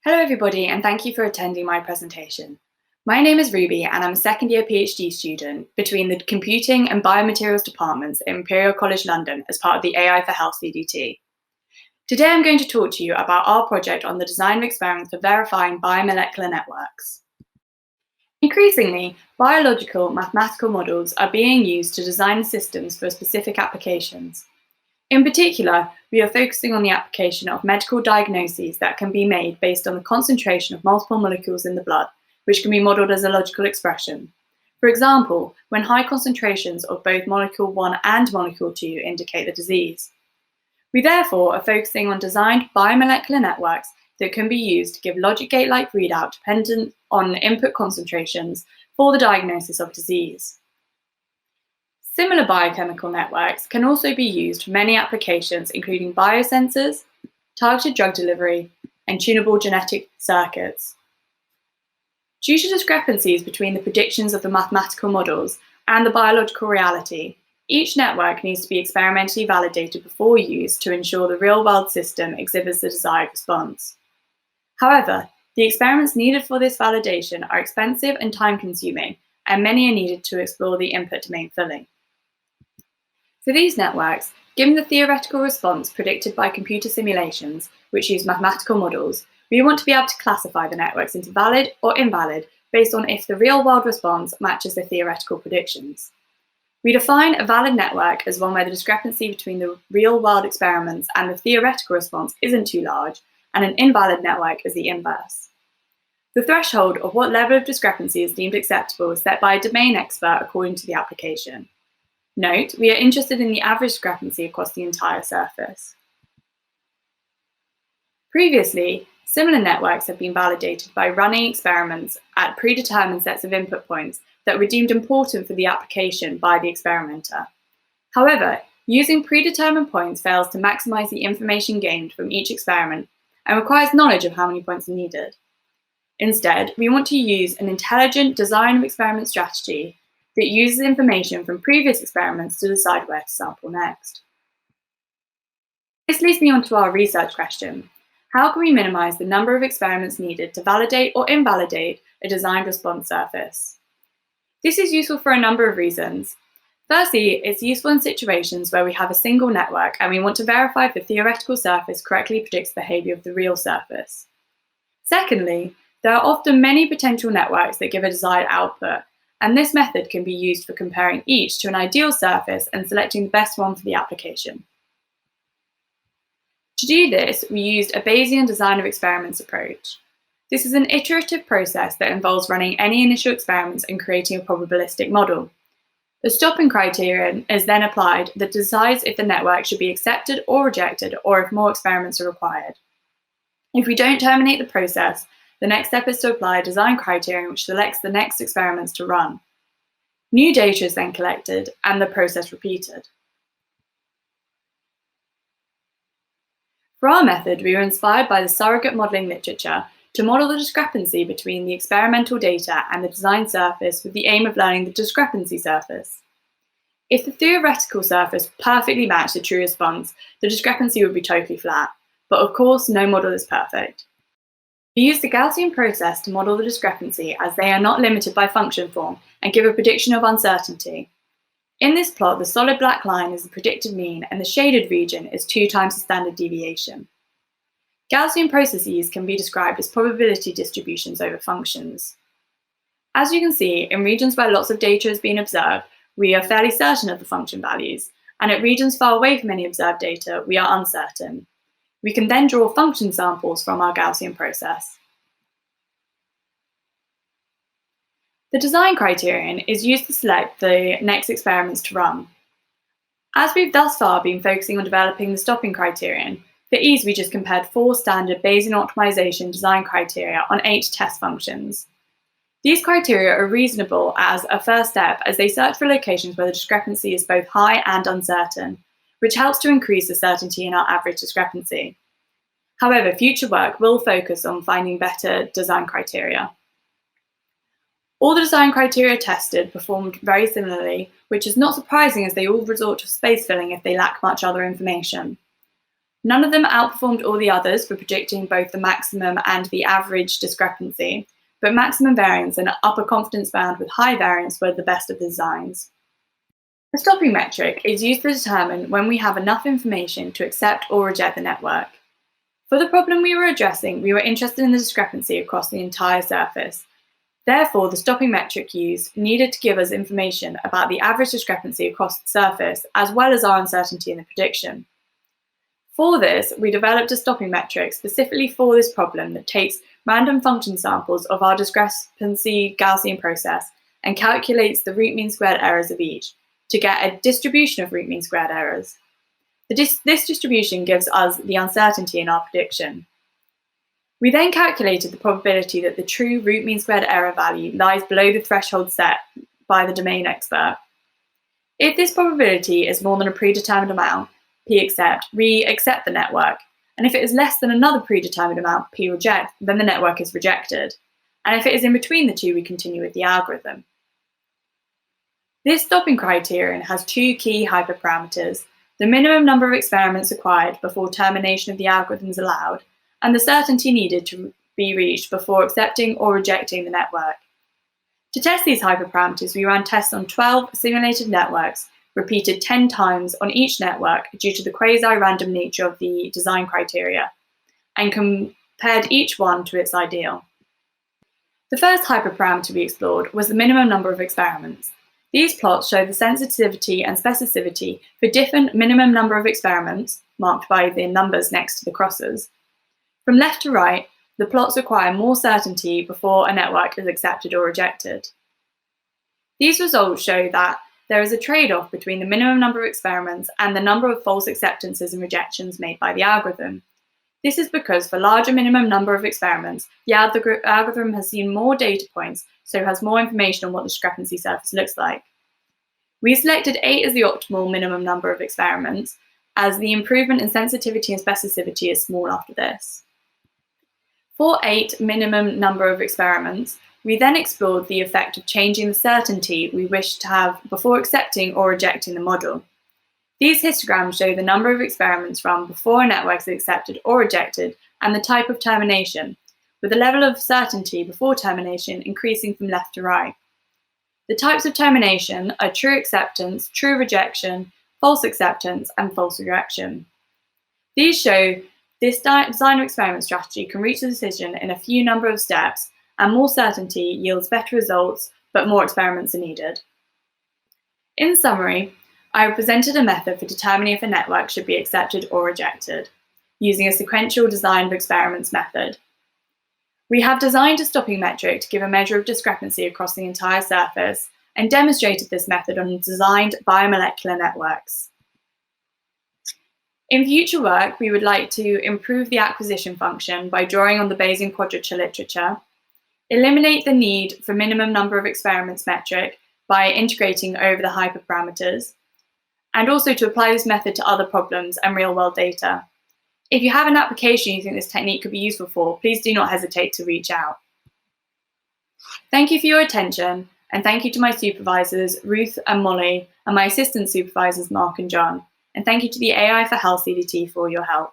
Hello everybody, and thank you for attending my presentation. My name is Ruby and I'm a second year PhD student between the Computing and Biomaterials departments at Imperial College London as part of the AI for Health CDT. Today I'm going to talk to you about our project on the design of experiments for verifying biomolecular networks. Increasingly, biological mathematical models are being used to design systems for specific applications. In particular, we are focusing on the application of medical diagnoses that can be made based on the concentration of multiple molecules in the blood, which can be modelled as a logical expression. For example, when high concentrations of both molecule 1 and molecule 2 indicate the disease. We therefore are focusing on designed biomolecular networks that can be used to give logic gate-like readout dependent on input concentrations for the diagnosis of disease. Similar biochemical networks can also be used for many applications, including biosensors, targeted drug delivery, and tunable genetic circuits. Due to discrepancies between the predictions of the mathematical models and the biological reality, each network needs to be experimentally validated before use to ensure the real-world system exhibits the desired response. However, the experiments needed for this validation are expensive and time-consuming, and many are needed to explore the input domain fully. For these networks, given the theoretical response predicted by computer simulations, which use mathematical models, we want to be able to classify the networks into valid or invalid based on if the real-world response matches the theoretical predictions. We define a valid network as one where the discrepancy between the real-world experiments and the theoretical response isn't too large, and an invalid network is the inverse. The threshold of what level of discrepancy is deemed acceptable is set by a domain expert according to the application. Note, we are interested in the average discrepancy across the entire surface. Previously, similar networks have been validated by running experiments at predetermined sets of input points that were deemed important for the application by the experimenter. However, using predetermined points fails to maximize the information gained from each experiment and requires knowledge of how many points are needed. Instead, we want to use an intelligent design of experiment strategy that uses information from previous experiments to decide where to sample next. This leads me on to our research question. How can we minimize the number of experiments needed to validate or invalidate a designed response surface? This is useful for a number of reasons. Firstly, it's useful in situations where we have a single network and we want to verify if the theoretical surface correctly predicts the behavior of the real surface. Secondly, there are often many potential networks that give a desired output, and this method can be used for comparing each to an ideal surface and selecting the best one for the application. To do this, we used a Bayesian design of experiments approach. This is an iterative process that involves running any initial experiments and creating a probabilistic model. The stopping criterion is then applied that decides if the network should be accepted or rejected, or if more experiments are required. If we don't terminate the process, the next step is to apply a design criterion which selects the next experiments to run. New data is then collected and the process repeated. For our method, we were inspired by the surrogate modelling literature to model the discrepancy between the experimental data and the design surface with the aim of learning the discrepancy surface. If the theoretical surface perfectly matched the true response, the discrepancy would be totally flat. But of course, no model is perfect. We use the Gaussian process to model the discrepancy as they are not limited by function form and give a prediction of uncertainty. In this plot, the solid black line is the predicted mean and the shaded region is 2 times the standard deviation. Gaussian processes can be described as probability distributions over functions. As you can see, in regions where lots of data has been observed, we are fairly certain of the function values, and at regions far away from any observed data, we are uncertain. We can then draw function samples from our Gaussian process. The design criterion is used to select the next experiments to run. As we've thus far been focusing on developing the stopping criterion, for ease we just compared 4 standard Bayesian optimization design criteria on 8 test functions. These criteria are reasonable as a first step as they search for locations where the discrepancy is both high and uncertain, which helps to increase the certainty in our average discrepancy. However, future work will focus on finding better design criteria. All the design criteria tested performed very similarly, which is not surprising as they all resort to space filling if they lack much other information. None of them outperformed all the others for predicting both the maximum and the average discrepancy, but maximum variance and upper confidence band with high variance were the best of the designs. The stopping metric is used to determine when we have enough information to accept or reject the network. For the problem we were addressing, we were interested in the discrepancy across the entire surface. Therefore, the stopping metric used needed to give us information about the average discrepancy across the surface, as well as our uncertainty in the prediction. For this, we developed a stopping metric specifically for this problem that takes random function samples of our discrepancy Gaussian process and calculates the root mean squared errors of each to get a distribution of root mean squared errors. This distribution gives us the uncertainty in our prediction. We then calculated the probability that the true root mean squared error value lies below the threshold set by the domain expert. If this probability is more than a predetermined amount, we accept the network, and if it is less than another predetermined amount, P reject, then the network is rejected. And if it is in between the two, we continue with the algorithm. This stopping criterion has two key hyperparameters: the minimum number of experiments required before termination of the algorithm is allowed, and the certainty needed to be reached before accepting or rejecting the network. To test these hyperparameters, we ran tests on 12 simulated networks, repeated 10 times on each network due to the quasi-random nature of the design criteria, and compared each one to its ideal. The first hyperparameter we explored was the minimum number of experiments. These plots show the sensitivity and specificity for different minimum number of experiments, marked by the numbers next to the crosses. From left to right, the plots require more certainty before a network is accepted or rejected. These results show that there is a trade-off between the minimum number of experiments and the number of false acceptances and rejections made by the algorithm. This is because for larger minimum number of experiments, the algorithm has seen more data points, so has more information on what the discrepancy surface looks like. We selected 8 as the optimal minimum number of experiments, as the improvement in sensitivity and specificity is small after this. For 8 minimum number of experiments, we then explored the effect of changing the certainty we wish to have before accepting or rejecting the model. These histograms show the number of experiments run before a network is accepted or rejected and the type of termination, with the level of certainty before termination increasing from left to right. The types of termination are true acceptance, true rejection, false acceptance, and false rejection. These show this design of experiment strategy can reach a decision in a few number of steps, and more certainty yields better results, but more experiments are needed. In summary, I presented a method for determining if a network should be accepted or rejected, using a sequential design of experiments method. We have designed a stopping metric to give a measure of discrepancy across the entire surface, and demonstrated this method on designed biomolecular networks. In future work, we would like to improve the acquisition function by drawing on the Bayesian quadrature literature, eliminate the need for minimum number of experiments metric by integrating over the hyperparameters, and also to apply this method to other problems and real-world data. If you have an application you think this technique could be useful for, please do not hesitate to reach out. Thank you for your attention, and thank you to my supervisors, Ruth and Molly, and my assistant supervisors, Mark and John. And thank you to the AI for Health CDT for your help.